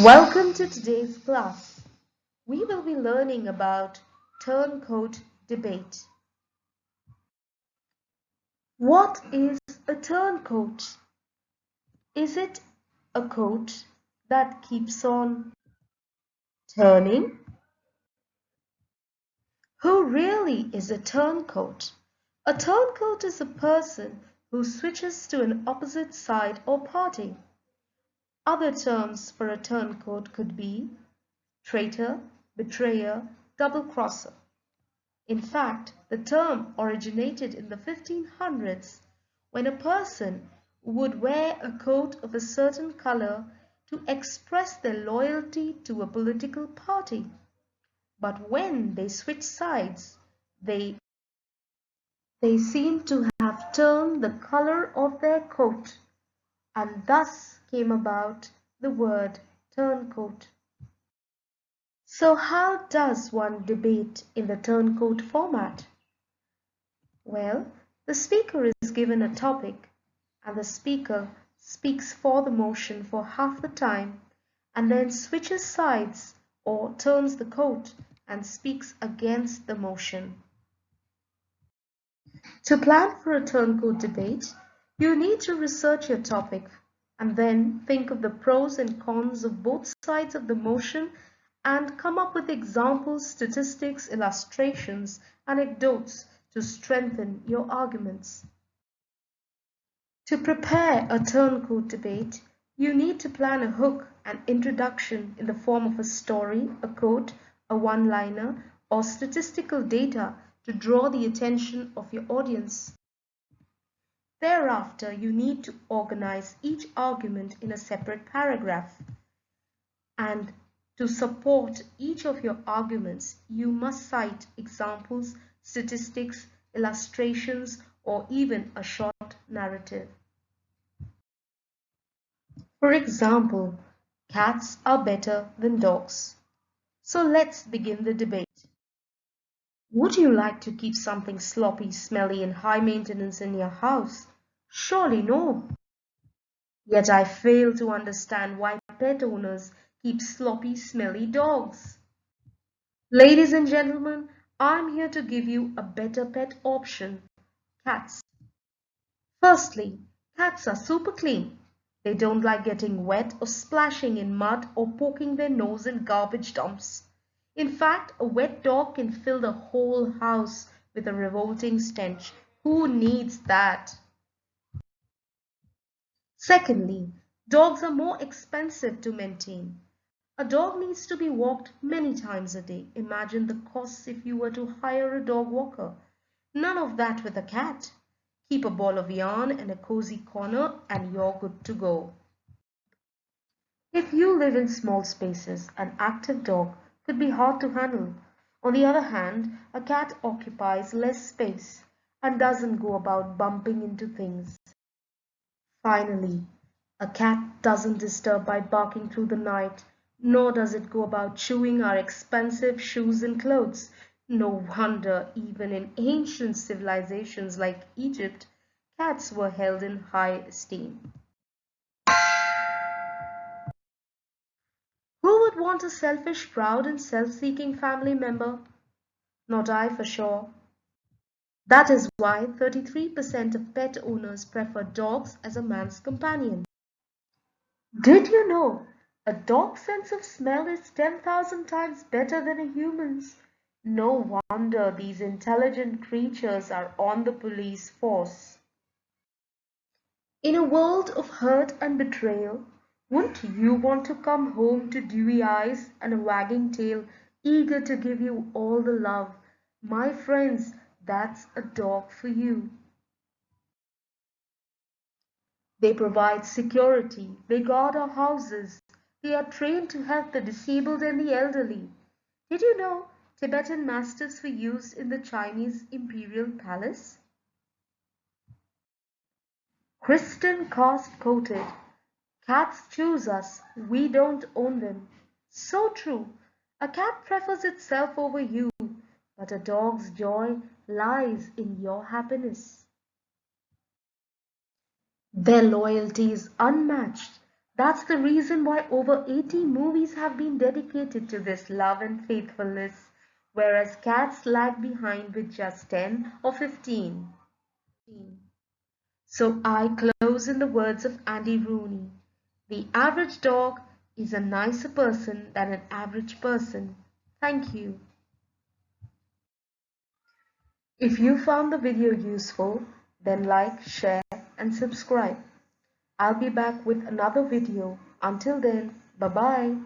Welcome to today's class. We will be learning about turncoat debate. What is a turncoat? Is it a coat that keeps on turning? Who really is a turncoat? A turncoat is a person who switches to an opposite side or party. Other terms for a turncoat could be traitor, betrayer, double-crosser. In fact, the term originated in the 1500s when a person would wear a coat of a certain color to express their loyalty to a political party. But when they switched sides, they seemed to have turned the color of their coat, and thus came about the word turncoat. So how does one debate in the turncoat format? Well, the speaker is given a topic and the speaker speaks for the motion for half the time and then switches sides or turns the coat and speaks against the motion. To plan for a turncoat debate, you need to research your topic and then think of the pros and cons of both sides of the motion and come up with examples, statistics, illustrations, anecdotes to strengthen your arguments. To prepare a turncoat debate, you need to plan a hook and introduction in the form of a story, a quote, a one-liner, or statistical data to draw the attention of your audience. Thereafter, you need to organize each argument in a separate paragraph. And to support each of your arguments, you must cite examples, statistics, illustrations, or even a short narrative. For example, cats are better than dogs. So let's begin the debate. Would you like to keep something sloppy, smelly, and high maintenance in your house? Surely no. Yet I fail to understand why pet owners keep sloppy, smelly dogs. Ladies and gentlemen, I'm here to give you a better pet option: cats. Firstly, cats are super clean. They don't like getting wet or splashing in mud or poking their nose in garbage dumps. In fact, a wet dog can fill the whole house with a revolting stench. Who needs that? Secondly, dogs are more expensive to maintain. A dog needs to be walked many times a day. Imagine the costs if you were to hire a dog walker. None of that with a cat. Keep a ball of yarn and a cozy corner and you're good to go. If you live in small spaces, an active dog could be hard to handle. On the other hand, a cat occupies less space and doesn't go about bumping into things. Finally, a cat doesn't disturb by barking through the night, nor does it go about chewing our expensive shoes and clothes. No wonder even in ancient civilizations like Egypt, cats were held in high esteem. Who would want a selfish, proud, and self-seeking family member? Not I for sure. That is why 33% of pet owners prefer dogs as a man's companion. Did you know a dog's sense of smell is 10,000 times better than a human's? No wonder these intelligent creatures are on the police force. In a world of hurt and betrayal, wouldn't you want to come home to dewy eyes and a wagging tail, eager to give you all the love? My friends, that's a dog for you. They provide security, they guard our houses, they are trained to help the disabled and the elderly. Did you know Tibetan mastiffs were used in the Chinese imperial palace? Kristen Cast quoted, "Cats choose us, we don't own them." So true. A cat prefers itself over you, but a dog's joy lies in your happiness. Their loyalty is unmatched. That's the reason why over 80 movies have been dedicated to this love and faithfulness, whereas cats lag behind with just 10 or 15. So I close in the words of Andy Rooney: the average dog is a nicer person than an average person. Thank you. If you found the video useful, then like, share, and subscribe. I'll be back with another video. Until then, bye bye.